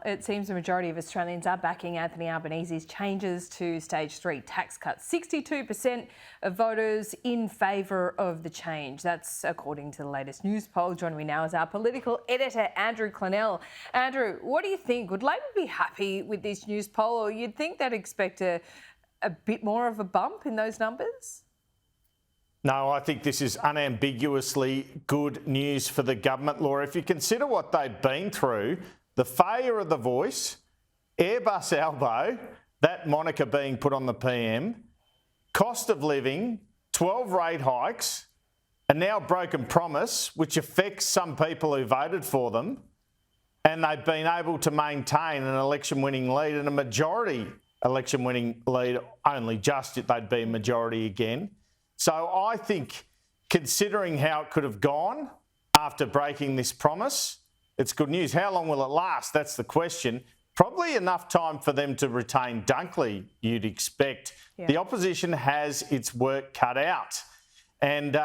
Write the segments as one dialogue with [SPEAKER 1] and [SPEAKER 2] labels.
[SPEAKER 1] it seems the majority of Australians are backing Anthony Albanese's changes to stage 3 tax cuts. 62% of voters in favour of the change. That's according to the latest Newspoll. Joining me now is our political editor, Andrew Clennell. Andrew, what do you think? Would Labor be happy with this Newspoll, or you'd think they'd expect a bit more of a bump in those numbers?
[SPEAKER 2] No, I think this is unambiguously good news for the government, Laura. If you consider what they've been through, the failure of the Voice, Airbus Albo, that moniker being put on the PM, cost of living, 12 rate hikes, and now broken promise, which affects some people who voted for them, and they've been able to maintain an election-winning lead and a majority election-winning lead, only just they'd be a majority again. So I think, considering how it could have gone after breaking this promise, it's good news. How long will it last? That's the question. Probably enough time for them to retain Dunkley, you'd expect. Yeah. The opposition has its work cut out. And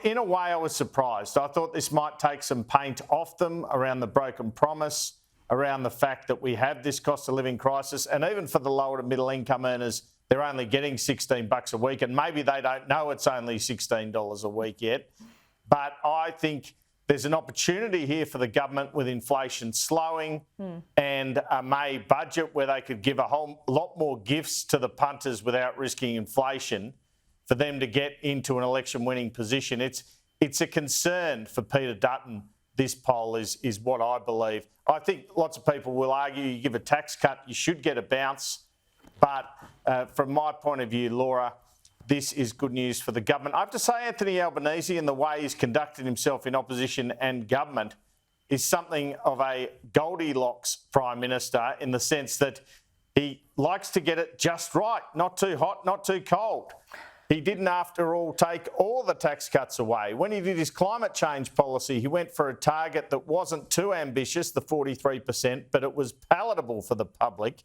[SPEAKER 2] in a way, I was surprised. I thought this might take some paint off them around the broken promise, around the fact that we have this cost of living crisis. And even for the lower to middle income earners, they're only getting $16 a week, and maybe they don't know it's only $16 a week yet. But I think there's an opportunity here for the government with inflation slowing and a May budget where they could give a whole lot more gifts to the punters without risking inflation for them to get into an election-winning position. It's a concern for Peter Dutton. This poll is what I believe. I think lots of people will argue you give a tax cut, you should get a bounce. But from my point of view, Laura, this is good news for the government. I have to say Anthony Albanese and the way he's conducted himself in opposition and government is something of a Goldilocks Prime Minister in the sense that he likes to get it just right, not too hot, not too cold. He didn't, after all, take all the tax cuts away. When he did his climate change policy, he went for a target that wasn't too ambitious, the 43%, but it was palatable for the public.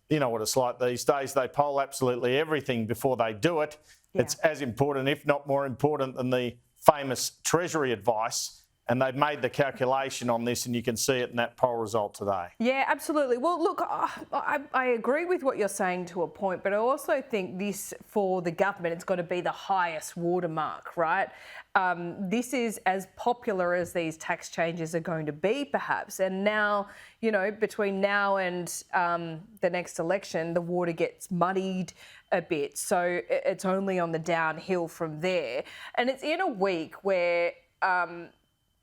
[SPEAKER 2] You know what it's like these days. They poll absolutely everything before they do it. Yeah. It's as important, if not more important, than the famous Treasury advice. And they've made the calculation on this, and you can see it in that poll result today. Yeah, absolutely. Well, look, I agree with what you're saying to a point, but I also think this, for the government, it's got to be the highest watermark, right? This is as popular as these tax changes are going to be, perhaps. And now, you know, between now and the next election, the water gets muddied a bit. So it's only on the downhill from there. And it's in a week where...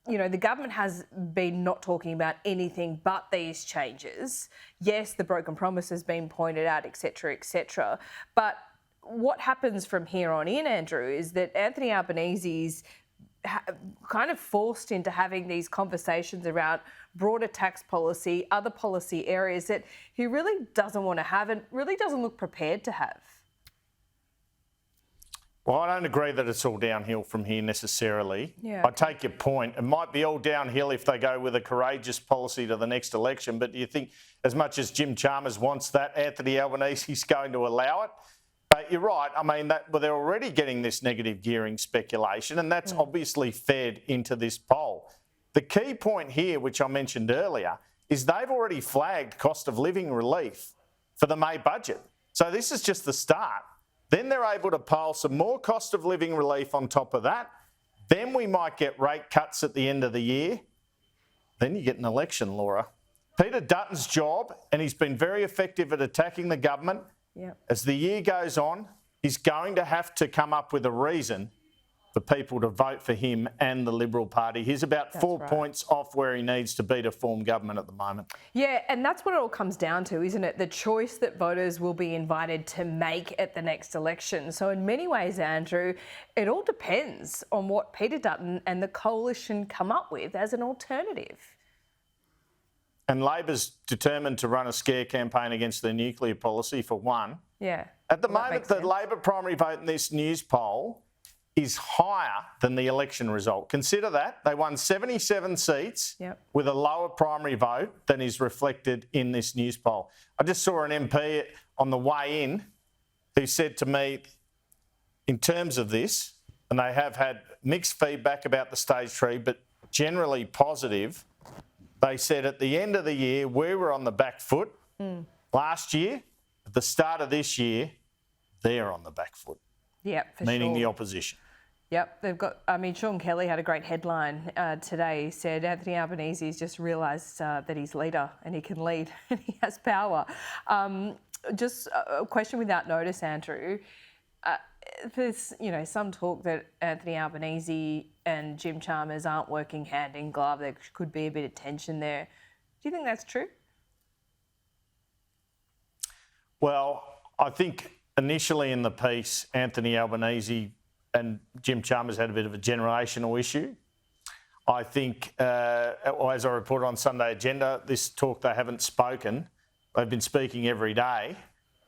[SPEAKER 2] you know, the government has been not talking about anything but these changes. Yes, the broken promise has been pointed out, et cetera, but what happens from here on in, Andrew, is that Anthony Albanese's kind of forced into having these conversations around broader tax policy, other policy areas that he really doesn't want to have and really doesn't look prepared to have. Well, I don't agree that it's all downhill from here necessarily. Yeah, okay. I take your point. It might be all downhill if they go with a courageous policy to the next election, but do you think, as much as Jim Chalmers wants that, Anthony Albanese's going to allow it? But you're right. I mean, they're already getting this negative gearing speculation, and that's obviously fed into this poll. The key point here, which I mentioned earlier, is they've already flagged cost of living relief for the May budget. So this is just the start. Then they're able to pile some more cost of living relief on top of that. Then we might get rate cuts at the end of the year. Then you get an election, Laura. Peter Dutton's job, and he's been very effective at attacking the government. Yep. As the year goes on, he's going to have to come up with a reason for people to vote for him and the Liberal Party. He's about 4 points off where he needs to be to form government at the moment. Yeah, and that's what it all comes down to, isn't it? The choice that voters will be invited to make at the next election. So in many ways, Andrew, it all depends on what Peter Dutton and the coalition come up with as an alternative. And Labor's determined to run a scare campaign against their nuclear policy, for one. Yeah. At the moment, the Labor primary vote in this Newspoll is higher than the election result. Consider that. They won 77 seats with a lower primary vote than is reflected in this Newspoll. I just saw an MP on the way in who said to me, in terms of this, and they have had mixed feedback about the stage 3, but generally positive, they said at the end of the year, we were on the back foot. Last year, at the start of this year, they're on the back foot.
[SPEAKER 1] Yep, for
[SPEAKER 2] meaning
[SPEAKER 1] sure.
[SPEAKER 2] the opposition.
[SPEAKER 1] Yep, they've got, I mean, Sean Kelly had a great headline today. He said Anthony Albanese has just realised that he's leader and he can lead and he has power. Just a question without notice, Andrew. There's, some talk that Anthony Albanese and Jim Chalmers aren't working hand in glove. There could be a bit of tension there. Do you think that's true?
[SPEAKER 2] Well, I think initially in the piece, Anthony Albanese and Jim Chalmers had a bit of a generational issue. I think, as I reported on Sunday Agenda, this talk they haven't spoken. They've been speaking every day.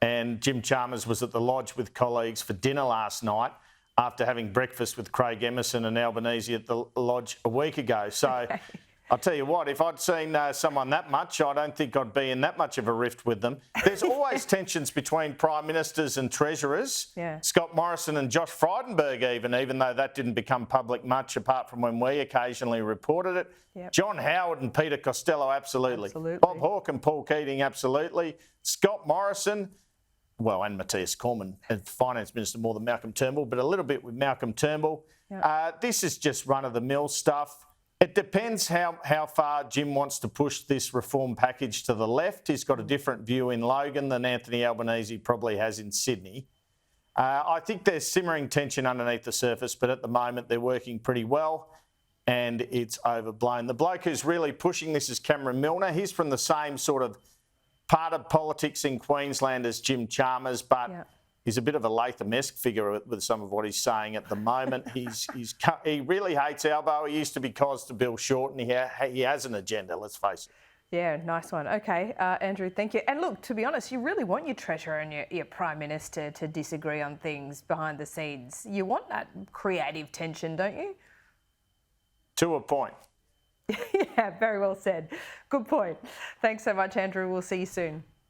[SPEAKER 2] And Jim Chalmers was at the Lodge with colleagues for dinner last night after having breakfast with Craig Emerson and Albanese at the Lodge a week ago. So I'll tell you what, if I'd seen someone that much, I don't think I'd be in that much of a rift with them. There's always tensions between Prime Ministers and Treasurers.
[SPEAKER 1] Yeah.
[SPEAKER 2] Scott Morrison and Josh Frydenberg even though that didn't become public much apart from when we occasionally reported it.
[SPEAKER 1] Yep.
[SPEAKER 2] John Howard and Peter Costello, absolutely.
[SPEAKER 1] Absolutely.
[SPEAKER 2] Bob Hawke and Paul Keating, absolutely. Scott Morrison, well, and Matthias Cormann, and Finance Minister more than Malcolm Turnbull, but a little bit with Malcolm Turnbull. Yep. This is just run-of-the-mill stuff. It depends how far Jim wants to push this reform package to the left. He's got a different view in Logan than Anthony Albanese probably has in Sydney. I think there's simmering tension underneath the surface, but at the moment they're working pretty well and it's overblown. The bloke who's really pushing this is Cameron Milner. He's from the same sort of part of politics in Queensland as Jim Chalmers, but he's a bit of a Latham-esque figure with some of what he's saying at the moment. He really hates Albo. He used to be cos to Bill Shorten. He has an agenda, let's face it.
[SPEAKER 1] Yeah, nice one. Okay, Andrew, thank you. And look, to be honest, you really want your Treasurer and your Prime Minister to disagree on things behind the scenes. You want that creative tension, don't you?
[SPEAKER 2] To a point.
[SPEAKER 1] Yeah, very well said. Good point. Thanks so much, Andrew. We'll see you soon.